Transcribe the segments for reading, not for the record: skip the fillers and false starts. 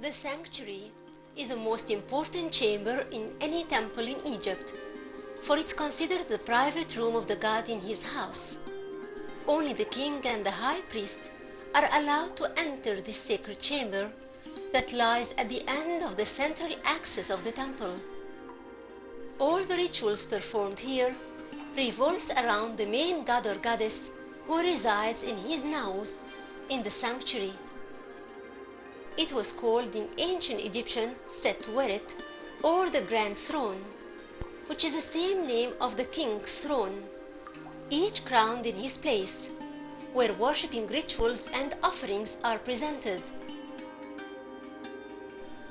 The sanctuary is the most important chamber in any temple in Egypt, for it's considered the private room of the god in his house. Only the king and the high priest are allowed to enter this sacred chamber that lies at the end of the central axis of the temple. All the rituals performed here revolves around the main god or goddess who resides in his naus in the sanctuary. It was called in ancient Egyptian Set Weret, or the Grand Throne, which is the same name of the king's throne, each crowned in his place, where worshipping rituals and offerings are presented.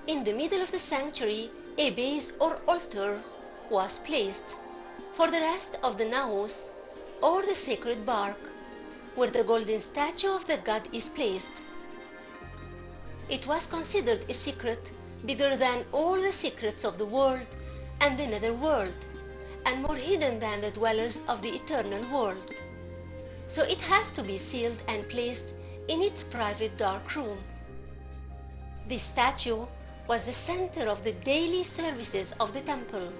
In the middle of the sanctuary, a base or altar was placed for the rest of the naos, or the sacred bark, where the golden statue of the god is placed. It was considered a secret bigger than all the secrets of the world and the nether world, and more hidden than the dwellers of the eternal world. So it has to be sealed and placed in its private dark room. This statue was the center of the daily services of the temple.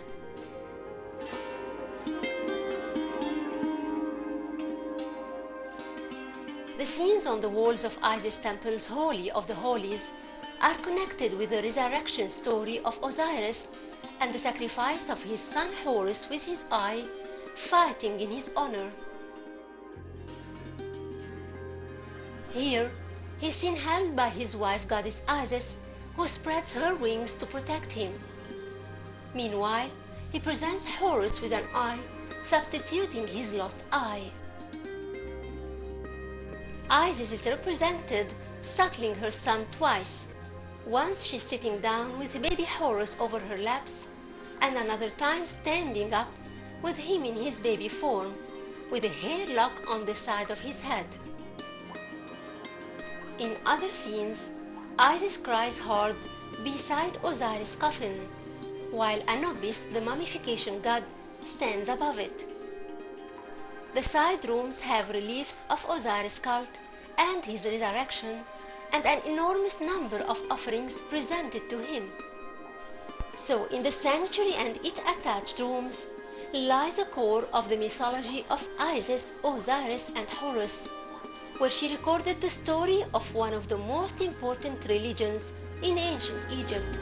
The scenes on the walls of Isis Temple's Holy of the Holies are connected with the resurrection story of Osiris and the sacrifice of his son Horus with his eye, fighting in his honor. Here, he is seen held by his wife goddess Isis, who spreads her wings to protect him. Meanwhile, he presents Horus with an eye, substituting his lost eye. Isis is represented suckling her son twice. Once she's sitting down with baby Horus over her laps, and another time standing up with him in his baby form, with a hair lock on the side of his head. In other scenes, Isis cries hard beside Osiris' coffin, while Anubis, the mummification god, stands above it. The side rooms have reliefs of Osiris' cult and his resurrection, and an enormous number of offerings presented to him. So in the sanctuary and its attached rooms lies the core of the mythology of Isis, Osiris, and Horus, where she recorded the story of one of the most important religions in ancient Egypt.